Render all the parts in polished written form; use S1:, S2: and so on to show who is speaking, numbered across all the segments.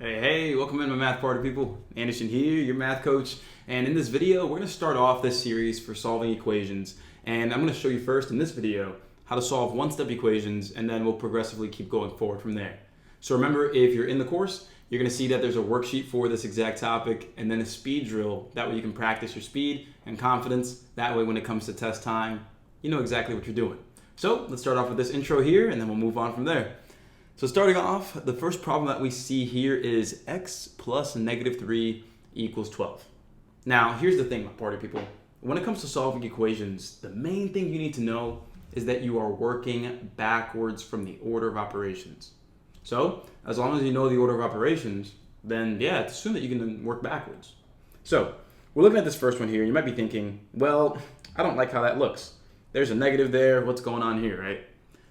S1: Hey, welcome in my math party people. Anderson here, your math coach. And in this video, we're gonna start off this series for solving equations. And I'm gonna show you first in this video how to solve one-step equations, and then we'll progressively keep going forward from there. So remember, if you're in the course, you're gonna see that there's a worksheet for this exact topic and then a speed drill. That way you can practice your speed and confidence. That way when it comes to test time, you know exactly what you're doing. So let's start off with this intro here and then we'll move on from there. So starting off, the first problem that we see here is x plus negative 3 equals 12. Now, here's the thing, my party people. When it comes to solving equations, the main thing you need to know is that you are working backwards from the order of operations. So, as long as you know the order of operations, then yeah, it's assumed that you can work backwards. So, we're looking at this first one here, and you might be thinking, well, I don't like how that looks. There's a negative there, what's going on here, right?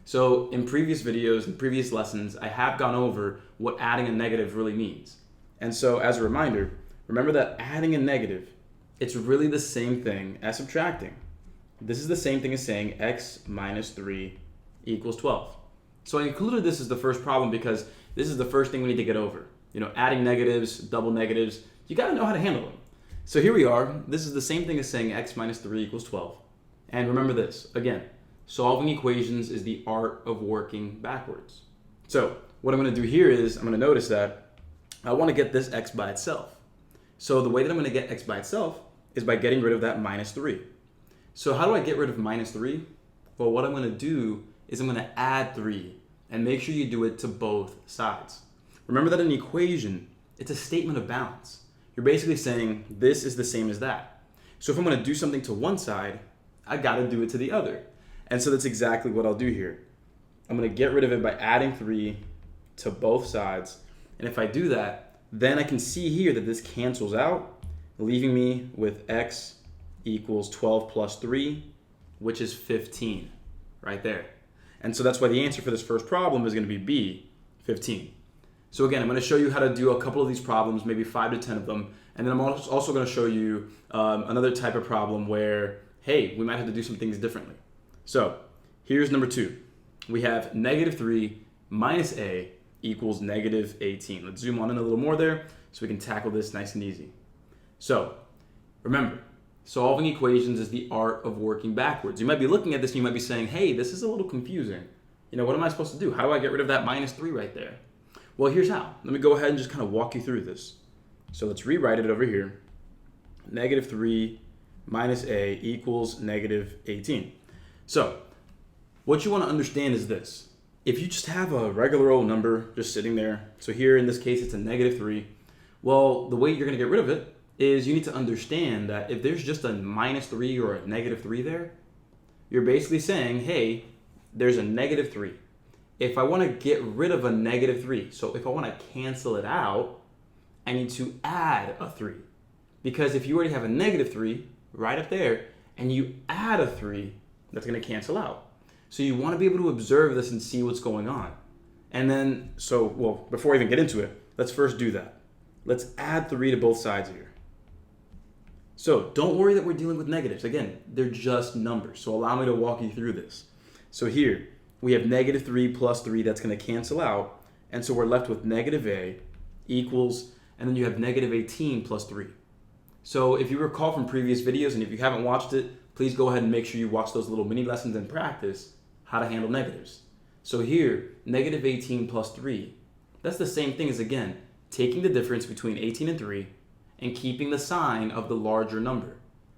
S1: So in previous videos and previous lessons, I have gone over what adding a negative really means. And so as a reminder, remember that adding a negative, it's really the same thing as subtracting. This is the same thing as saying x minus 3 equals 12. So I included this as the first problem because this is the first thing we need to get over. You know, adding negatives, double negatives, you gotta know how to handle them. So here we are, this is the same thing as saying x minus 3 equals 12. And remember this, again, solving equations is the art of working backwards. So what I'm going to do here is I'm going to notice that I want to get this x by itself. So the way that I'm going to get x by itself is by getting rid of that minus 3. So how do I get rid of minus 3? Well, what I'm going to do is I'm going to add 3 and make sure you do it to both sides. Remember that in an equation, it's a statement of balance. You're basically saying this is the same as that. So if I'm going to do something to one side, I got to do it to the other. And so that's exactly what I'll do here. I'm going to get rid of it by adding 3 to both sides. And if I do that, then I can see here that this cancels out, leaving me with x equals 12 plus 3, which is 15, right there. And so that's why the answer for this first problem is going to be B, 15. So again, I'm going to show you how to do a couple of these problems, maybe 5 to 10 of them. And then I'm also going to show you another type of problem where, hey, we might have to do some things differently. So here's number 2. We have negative 3 minus a equals negative 18. Let's zoom on in a little more there so we can tackle this nice and easy. So remember, solving equations is the art of working backwards. You might be looking at this and you might be saying, hey, this is a little confusing. You know, what am I supposed to do? How do I get rid of that minus 3 right there? Well, here's how. Let me go ahead and just kind of walk you through this. So let's rewrite it over here. Negative 3 minus a equals negative 18. So, what you want to understand is this. If you just have a regular old number just sitting there, so here in this case it's a negative 3, well, the way you're going to get rid of it is you need to understand that if there's just a minus 3 or a negative 3 there, you're basically saying, hey, there's a negative 3. If I want to get rid of a negative 3, so if I want to cancel it out, I need to add a 3. Because if you already have a negative 3 right up there, and you add a 3, that's going to cancel out. So you want to be able to observe this and see what's going on. And then, well, before I even get into it, let's first do that. Let's add 3 to both sides here. So don't worry that we're dealing with negatives. Again, they're just numbers. So allow me to walk you through this. So here, we have negative 3 plus 3. That's going to cancel out. And so we're left with negative a equals, and then you have negative 18 plus 3. So if you recall from previous videos, and if you haven't watched it, please go ahead and make sure you watch those little mini lessons and practice how to handle negatives. So here, negative 18 plus 3, that's the same thing as, again, taking the difference between 18 and 3 and keeping the sign of the larger number.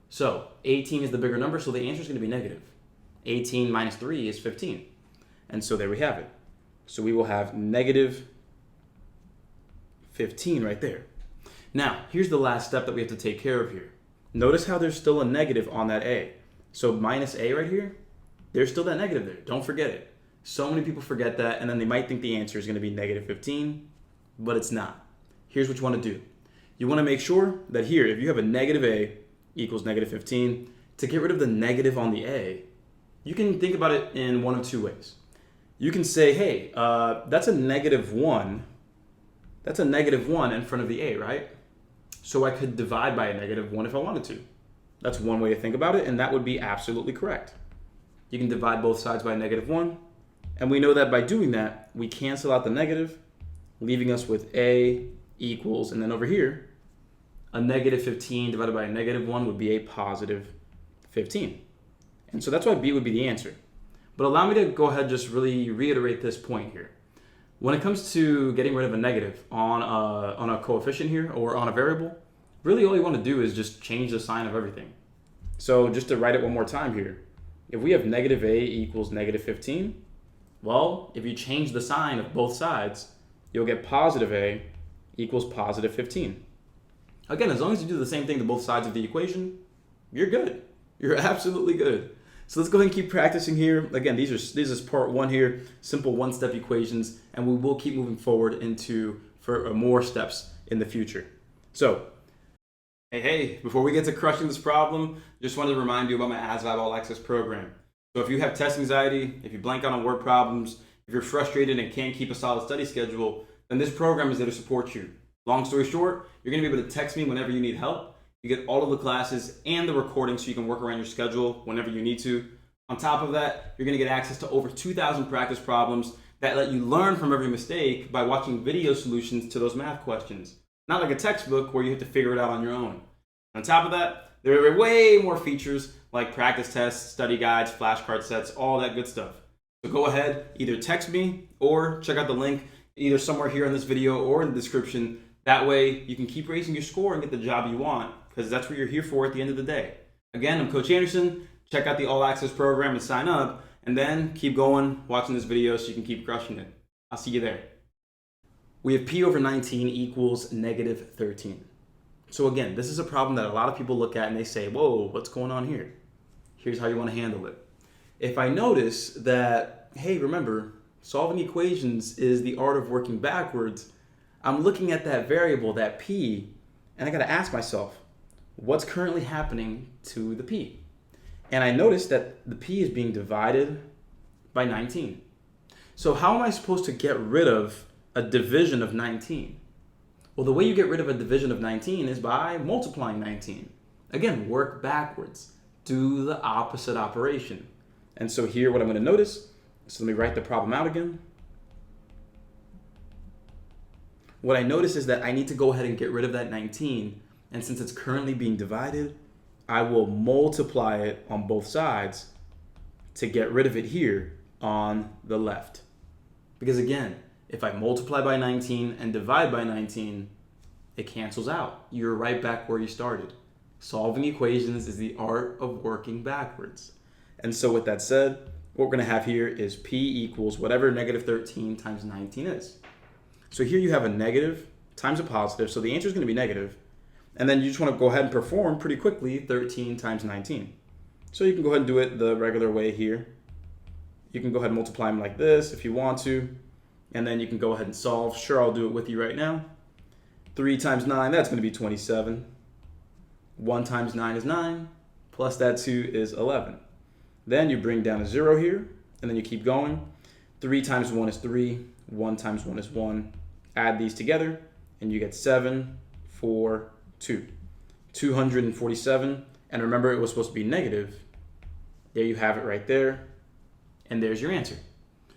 S1: So 18 is the bigger number, so the answer is going to be negative. 18 minus 3 is 15. And so there we have it. So we will have negative 15 right there. Now, here's the last step that we have to take care of here. Notice how there's still a negative on that a. So minus a right here, there's still that negative there. Don't forget it. So many people forget that, and then they might think the answer is going to be negative 15, but it's not. Here's what you want to do. You want to make sure that here, if you have a negative a equals negative 15, to get rid of the negative on the a, you can think about it in one of two ways. You can say, hey, that's a negative 1. That's a negative 1 in front of the a, right? So I could divide by a negative 1 if I wanted to. That's one way to think about it, and that would be absolutely correct. You can divide both sides by a negative 1, and we know that by doing that, we cancel out the negative, leaving us with a equals, and then over here, a negative 15 divided by a negative 1 would be a positive 15. And so that's why B would be the answer. But allow me to go ahead and just really reiterate this point here. When it comes to getting rid of a negative on a coefficient here or on a variable, really all you want to do is just change the sign of everything. So just to write it one more time here, if we have negative a equals negative 15, well, if you change the sign of both sides, you'll get positive a equals positive 15. Again, as long as you do the same thing to both sides of the equation, you're good. You're absolutely good. So let's go ahead and keep practicing here. Again, this is part 1 here, simple one-step equations, and we will keep moving forward into more steps in the future. So, hey, before we get to crushing this problem, just wanted to remind you about my ASVAB All-Access Program. So if you have test anxiety, if you blank out on word problems, if you're frustrated and can't keep a solid study schedule, then this program is there to support you. Long story short, you're going to be able to text me whenever you need help. You get all of the classes and the recording so you can work around your schedule whenever you need to. On top of that, you're going to get access to over 2,000 practice problems that let you learn from every mistake by watching video solutions to those math questions. Not like a textbook where you have to figure it out on your own. On top of that, there are way more features like practice tests, study guides, flashcard sets, all that good stuff. So go ahead, either text me or check out the link either somewhere here in this video or in the description. That way you can keep raising your score and get the job you want, because that's what you're here for at the end of the day. Again, I'm Coach Anderson. Check out the All-Access Program and sign up, and then keep going watching this video so you can keep crushing it. I'll see you there. We have P over 19 equals negative 13. So again, this is a problem that a lot of people look at and they say, whoa, what's going on here? Here's how you want to handle it. If I notice that, hey, remember, solving equations is the art of working backwards, I'm looking at that variable, that P, and I got to ask myself, what's currently happening to the P? And I noticed that the P is being divided by 19. So how am I supposed to get rid of a division of 19? Well, the way you get rid of a division of 19 is by multiplying 19. Again, work backwards. Do the opposite operation. And so here, what I'm going to notice, so let me write the problem out again. What I notice is that I need to go ahead and get rid of that 19. And since it's currently being divided, I will multiply it on both sides to get rid of it here on the left. Because again, if I multiply by 19 and divide by 19, it cancels out. You're right back where you started. Solving equations is the art of working backwards. And so with that said, what we're going to have here is P equals whatever negative 13 times 19 is. So here you have a negative times a positive, so the answer is going to be negative. And then you just want to go ahead and perform pretty quickly 13 times 19. So you can go ahead and do it the regular way here. You can go ahead and multiply them like this if you want to. And then you can go ahead and solve. Sure, I'll do it with you right now. 3 times 9, that's going to be 27. 1 times 9 is 9. Plus that 2 is 11. Then you bring down a 0 here, and then you keep going. 3 times 1 is 3. 1 times 1 is 1. Add these together, and you get 7, 4, 2. 247. And remember, it was supposed to be negative. There you have it right there. And there's your answer.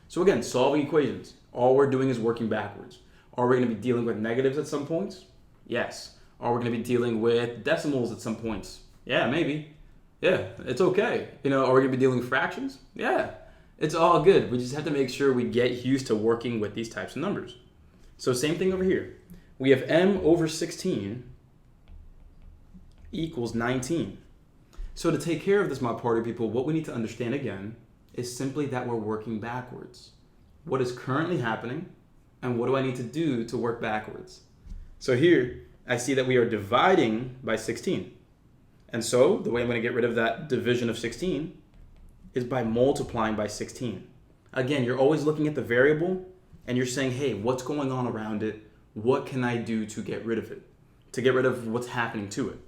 S1: So again, solving equations. All we're doing is working backwards. Are we going to be dealing with negatives at some points? Yes. Are we going to be dealing with decimals at some points? Yeah, maybe. Yeah, it's okay. Are we going to be dealing with fractions? Yeah, it's all good. We just have to make sure we get used to working with these types of numbers. So same thing over here. We have m over 16 equals 19. So to take care of this, my party people, what we need to understand again is simply that we're working backwards. What is currently happening, and what do I need to do to work backwards? So here, I see that we are dividing by 16. And so the way I'm going to get rid of that division of 16 is by multiplying by 16. Again, you're always looking at the variable, and you're saying, hey, what's going on around it? What can I do to get rid of it? To get rid of what's happening to it.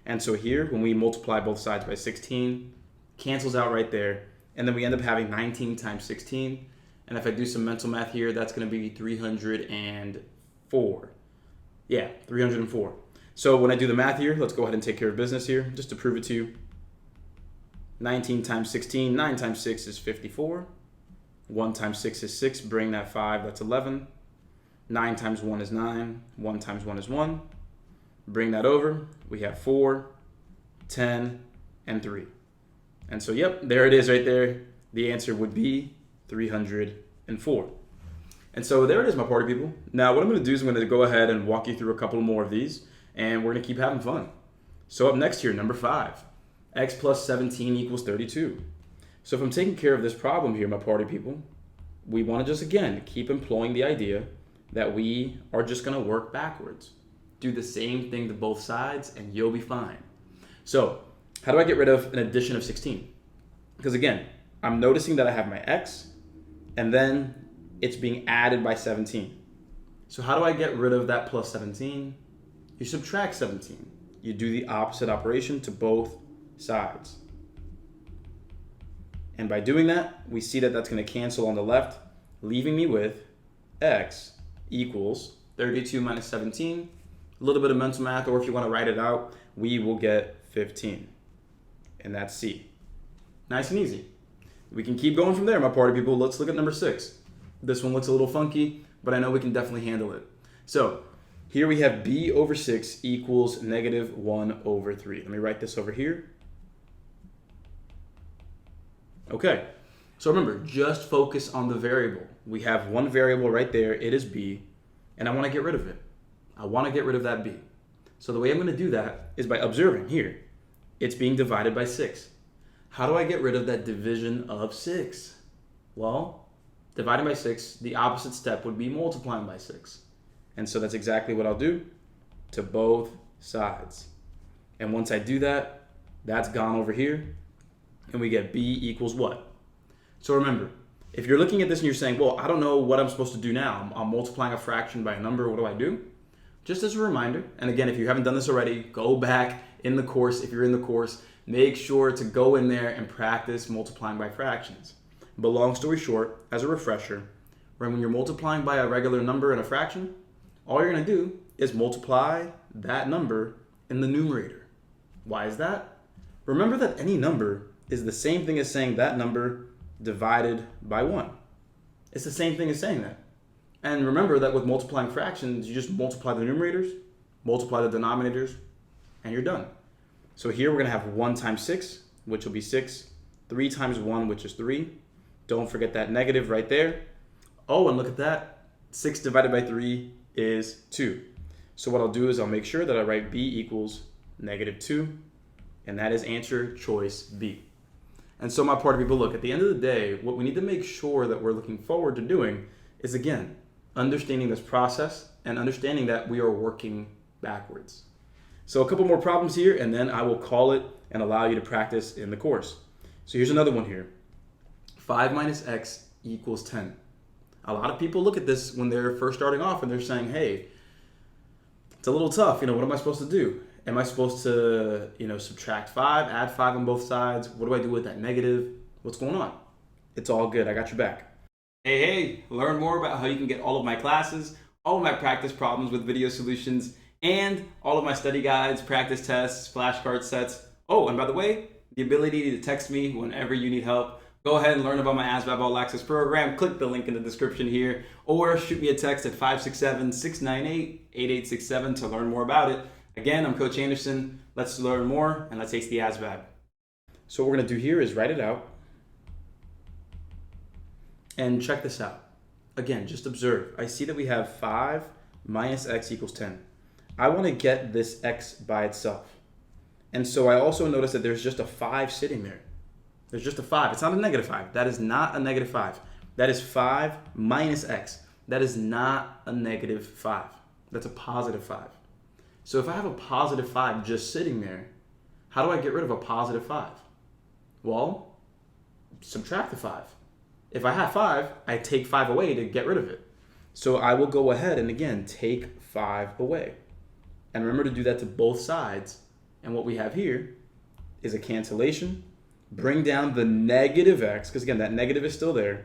S1: And so here, when we multiply both sides by 16, cancels out right there. And then we end up having 19 times 16. And if I do some mental math here, that's going to be 304. Yeah, 304. So when I do the math here, let's go ahead and take care of business here, just to prove it to you. 19 times 16, 9 times 6 is 54. 1 times 6 is 6, bring that 5, that's 11. 9 times 1 is 9. 1 times 1 is 1. Bring that over. We have 4, 10, and 3. And so, yep, there it is right there. The answer would be 304. And so there it is, my party people. Now, what I'm going to do is I'm going to go ahead and walk you through a couple more of these, and we're going to keep having fun. So up next here, number 5, x plus 17 equals 32. So if I'm taking care of this problem here, my party people, we want to just, again, keep employing the idea that we are just going to work backwards. Do the same thing to both sides, and you'll be fine. So how do I get rid of an addition of 16? Because again, I'm noticing that I have my x, and then it's being added by 17. So how do I get rid of that plus 17? You subtract 17. You do the opposite operation to both sides. And by doing that, we see that that's going to cancel on the left, leaving me with x equals 32 minus 17. A little bit of mental math, or if you want to write it out, we will get 15. And that's C. Nice and easy. We can keep going from there, my party people. Let's look at number 6. This one looks a little funky, but I know we can definitely handle it. So here we have b over 6 equals negative 1 over 3. Let me write this over here. Okay, so remember, just focus on the variable. We have one variable right there. It is b, and I want to get rid of it. I want to get rid of that b. So the way I'm going to do that is by observing here. It's being divided by 6. How do I get rid of that division of 6? Well, dividing by 6, the opposite step would be multiplying by 6. And so that's exactly what I'll do to both sides. And once I do that, that's gone over here. And we get b equals what? So remember, if you're looking at this and you're saying, well, I don't know what I'm supposed to do now. I'm multiplying a fraction by a number. What do I do? Just as a reminder, and again, if you haven't done this already, go back in the course. If you're in the course, make sure to go in there and practice multiplying by fractions. But long story short, as a refresher, when you're multiplying by a regular number and a fraction, all you're going to do is multiply that number in the numerator. Why is that? Remember that any number is the same thing as saying that number divided by 1. It's the same thing as saying that. And remember that with multiplying fractions, you just multiply the numerators, multiply the denominators, and you're done. So here we're going to have 1 times 6, which will be 6, 3 times 1, which is 3. Don't forget that negative right there. Oh, and look at that. 6 divided by 3 is 2. So what I'll do is I'll make sure that I write b equals negative 2, and that is answer choice B. And so my party people, look, at the end of the day, what we need to make sure that we're looking forward to doing is, again, understanding this process and understanding that we are working backwards. So a couple more problems here, and then I will call it and allow you to practice in the course. So here's another one here. 5 minus x equals 10. A lot of people look at this when they're first starting off and they're saying, hey, it's a little tough. What am I supposed to do? Am I supposed to, subtract 5, add 5 on both sides? What do I do with that negative? What's going on? It's all good. I got your back. Hey, learn more about how you can get all of my classes, all of my practice problems with video solutions, and all of my study guides, practice tests, flashcard sets. Oh, and by the way, the ability to text me whenever you need help. Go ahead and learn about my ASVAB All-Access Program. Click the link in the description here, or shoot me a text at 567-698-8867 to learn more about it. Again, I'm Coach Anderson. Let's learn more, and let's ace the ASVAB. So what we're going to do here is write it out. And check this out. Again, just observe. I see that we have 5 minus x equals 10. I want to get this x by itself. And so I also notice that there's just a 5 sitting there. There's just a 5. It's not a negative 5. That is not a negative 5. That is 5 minus x. That is not a negative 5. That's a positive 5. So if I have a positive 5 just sitting there, how do I get rid of a positive 5? Well, subtract the 5. If I have 5, I take 5 away to get rid of it. So I will go ahead and again take 5 away. And remember to do that to both sides. And what we have here is a cancellation. Bring down the negative x, because again, that negative is still there.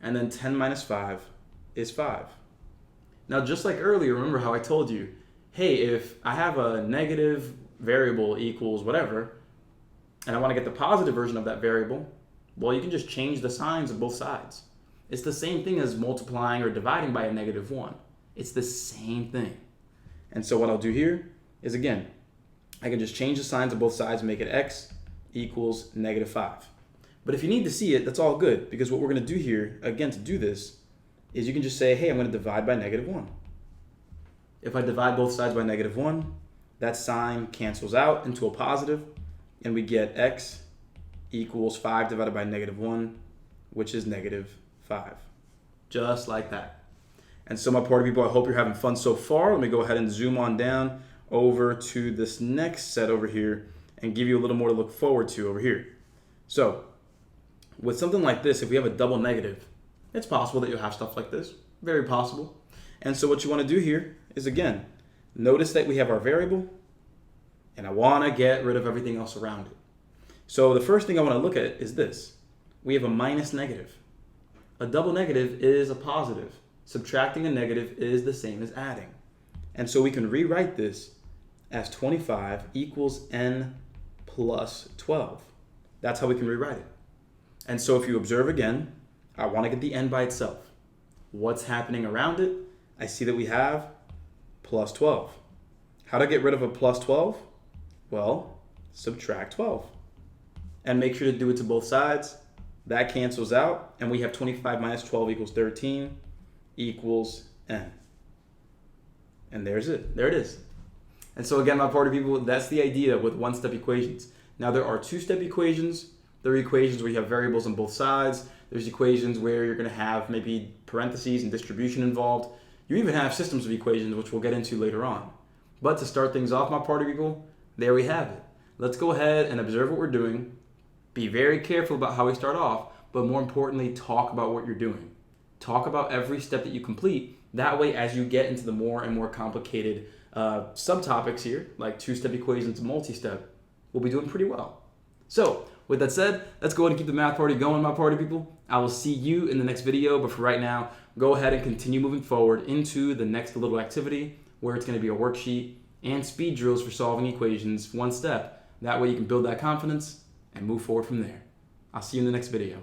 S1: And then 10 minus 5 is 5. Now, just like earlier, remember how I told you, hey, if I have a negative variable equals whatever, and I want to get the positive version of that variable, well, you can just change the signs of both sides. It's the same thing as multiplying or dividing by a negative 1. It's the same thing. And so what I'll do here is, again, I can just change the signs of both sides and make it x equals -5. But if you need to see it, that's all good, because what we're going to do here, again, to do this, is you can just say, hey, I'm going to divide by -1. If I divide both sides by -1, that sign cancels out into a positive, and we get x equals 5 divided by -1, which is -5. Just like that. And so my party people, I hope you're having fun so far. Let me go ahead and zoom on down over to this next set over here and give you a little more to look forward to over here. So with something like this, if we have a double negative, it's possible that you'll have stuff like this. Very possible. And so what you want to do here is, again, notice that we have our variable, and I want to get rid of everything else around it. So the first thing I want to look at is this. We have a minus negative. A double negative is a positive. Subtracting a negative is the same as adding. And so we can rewrite this as 25 equals n plus 12. That's how we can rewrite it. And so if you observe again, I want to get the n by itself. What's happening around it? I see that we have plus 12. How to get rid of a plus 12? Well, subtract 12. And make sure to do it to both sides. That cancels out, and we have 25 minus 12 equals 13 equals n. And there's it. There it is. And so again, my party people, that's the idea with one-step equations. Now there are two-step equations. There are equations where you have variables on both sides. There's equations where you're going to have maybe parentheses and distribution involved. You even have systems of equations, which we'll get into later on. But to start things off, my party people, there we have it. Let's go ahead and observe what we're doing. Be very careful about how we start off, but more importantly, talk about what you're doing. Talk about every step that you complete. That way, as you get into the more and more complicated subtopics here, like two-step equations and multi-step, we'll be doing pretty well. So, with that said, let's go ahead and keep the math party going, my party people. I will see you in the next video, but for right now, go ahead and continue moving forward into the next little activity where it's going to be a worksheet and speed drills for solving equations one step. That way you can build that confidence and move forward from there. I'll see you in the next video.